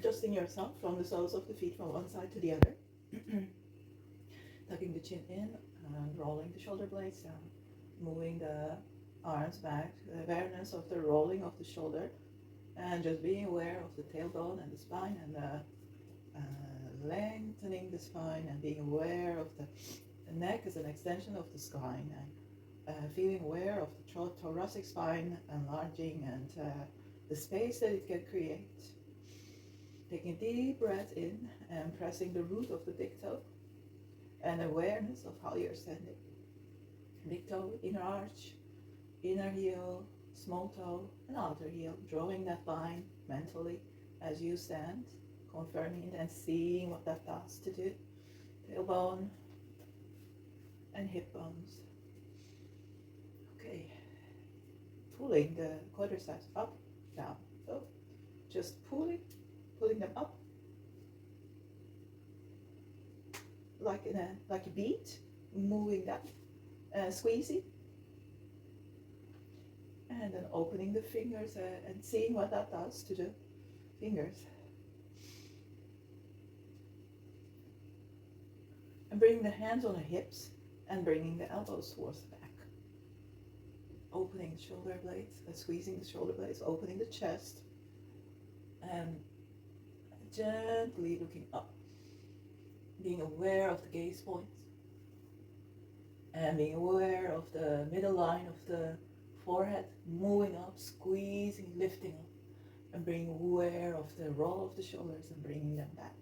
Adjusting yourself from the soles of the feet from one side to the other. Tucking the chin in and rolling the shoulder blades down. Moving the arms back, the awareness of the rolling of the shoulder, and just being aware of the tailbone and the spine, and lengthening the spine, and being aware of the neck as an extension of the spine, and feeling aware of the thoracic spine enlarging, and the space that it can create. Taking a deep breath in and pressing the root of the big toe, and awareness of how you're standing. Big toe, inner arch, inner heel, small toe, and outer heel, drawing that line mentally as you stand, confirming it and seeing what that does to the tailbone and hip bones. Okay, pulling the quadriceps up, down. So just pulling them up like a beat, moving that, squeezing, and then opening the fingers and seeing what that does to the fingers. And bringing the hands on the hips and bringing the elbows towards the back. Opening the shoulder blades, squeezing the shoulder blades, opening the chest, and gently looking up. Being aware of the gaze points, and being aware of the middle line of the forehead, moving up, squeezing, lifting up, and being aware of the roll of the shoulders and bringing them back.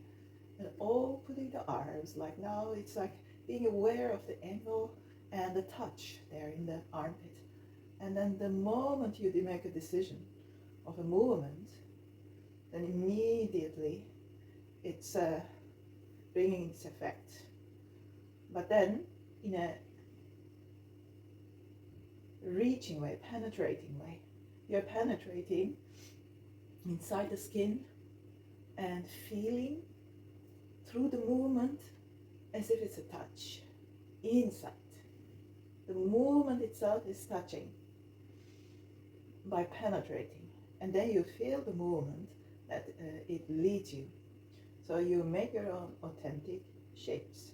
And opening the arms, like now it's like being aware of the angle and the touch there in the armpit. And then the moment you make a decision of a movement, then immediately it's bringing its effect. But then in a reaching way, penetrating way, you're penetrating inside the skin and feeling through the movement as if it's a touch inside. The movement itself is touching by penetrating, and then you feel the movement that it leads you. So you make your own authentic shapes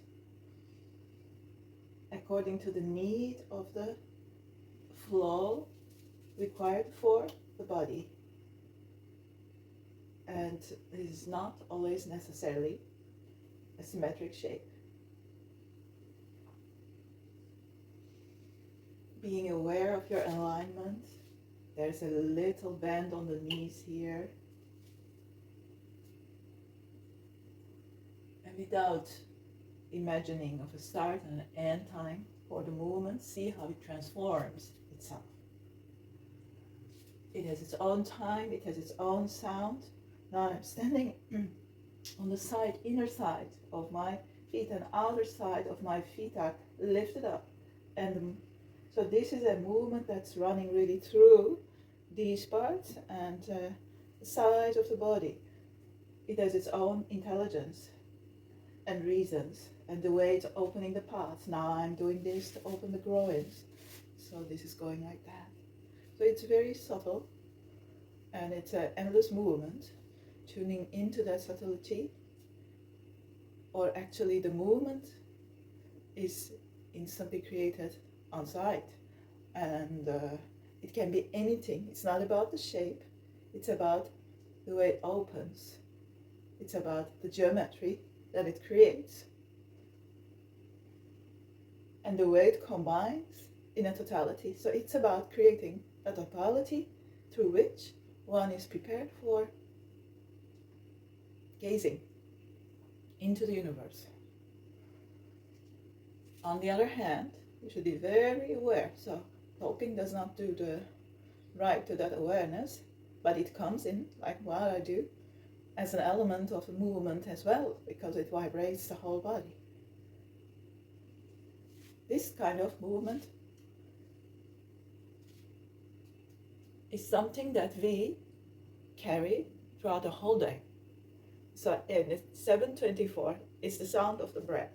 according to the need of the flow required for the body, and it is not always necessarily a symmetric shape. Being aware of your alignment, there's a little bend on the knees here, and without imagining of a start and an end time for the movement, see how it transforms itself. It has its own time, it has its own sound. Now I'm standing on the side, inner side of my feet, and outer side of my feet are lifted up. And so this is a movement that's running really through these parts and the sides of the body. It has its own intelligence and reasons, and the way it's opening the path. Now I'm doing this to open the groins, so this is going like that. So it's very subtle, and it's an endless movement, tuning into that subtlety, or actually the movement is instantly created on site, and it can be anything. It's not about the shape, it's about the way it opens, it's about the geometry that it creates, and the way it combines in a totality. So it's about creating a totality through which one is prepared for gazing into the universe. On the other hand, you should be very aware. So talking does not do the right to that awareness, but it comes in, like what I do, as an element of the movement as well, because it vibrates the whole body. This kind of movement is something that we carry throughout the whole day. So in 724 is the sound of the breath.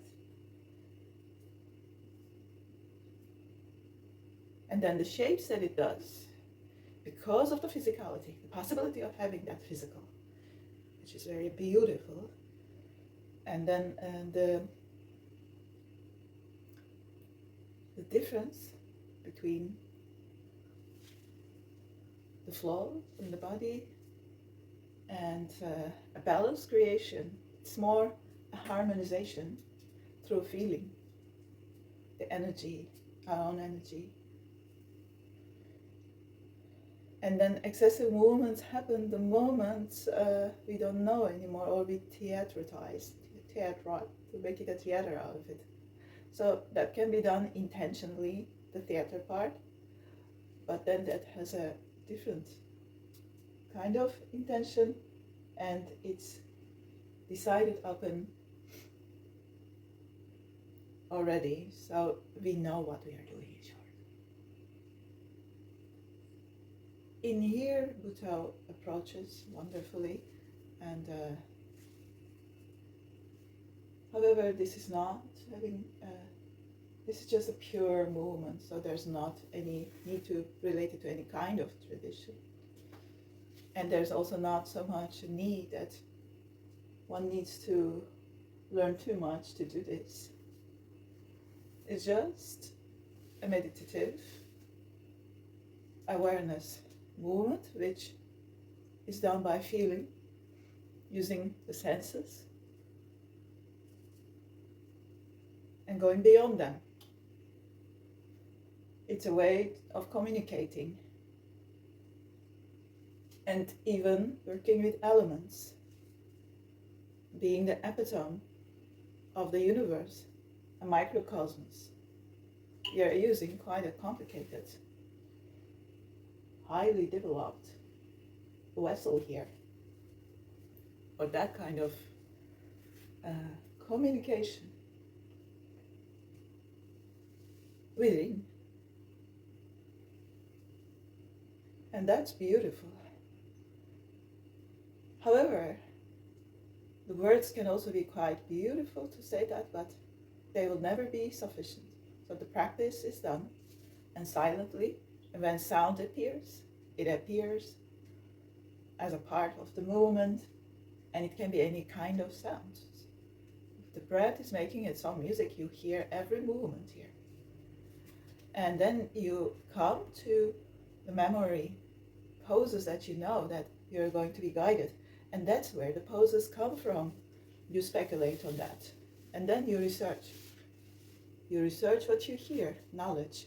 And then the shapes that it does, because of the physicality, the possibility of having that physical, which is very beautiful. And then the difference between the flow in the body and a balanced creation. It's more a harmonization through feeling the energy, our own energy. And then excessive movements happen the moment we don't know anymore, or we theatrize, to make it a theater out of it. So that can be done intentionally, the theater part, but then that has a different kind of intention, and it's decided upon already, so we know what we are doing in short. In here, Bhutto approaches wonderfully, and however, this is not having, this is just a pure movement, so there's not any need to relate it to any kind of tradition. And there's also not so much a need that one needs to learn too much to do this. It's just a meditative awareness movement, which is done by feeling, using the senses, and going beyond them. It's a way of communicating, and even working with elements, being the epitome of the universe, a microcosmos. We are using quite a complicated, highly developed vessel here, or that kind of communication within. And that's beautiful. However, the words can also be quite beautiful to say that, but they will never be sufficient. So the practice is done, and silently, and when sound appears, it appears as a part of the movement, and it can be any kind of sound. If the breath is making its own music, you hear every movement here. And then you come to the memory poses that you know that you're going to be guided, and that's where the poses come from. You speculate on that, and then you research. You research what you hear, knowledge.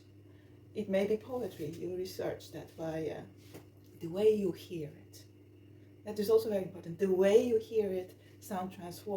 It may be poetry, you research that by the way you hear it. That is also very important. The way you hear it, sound transforms.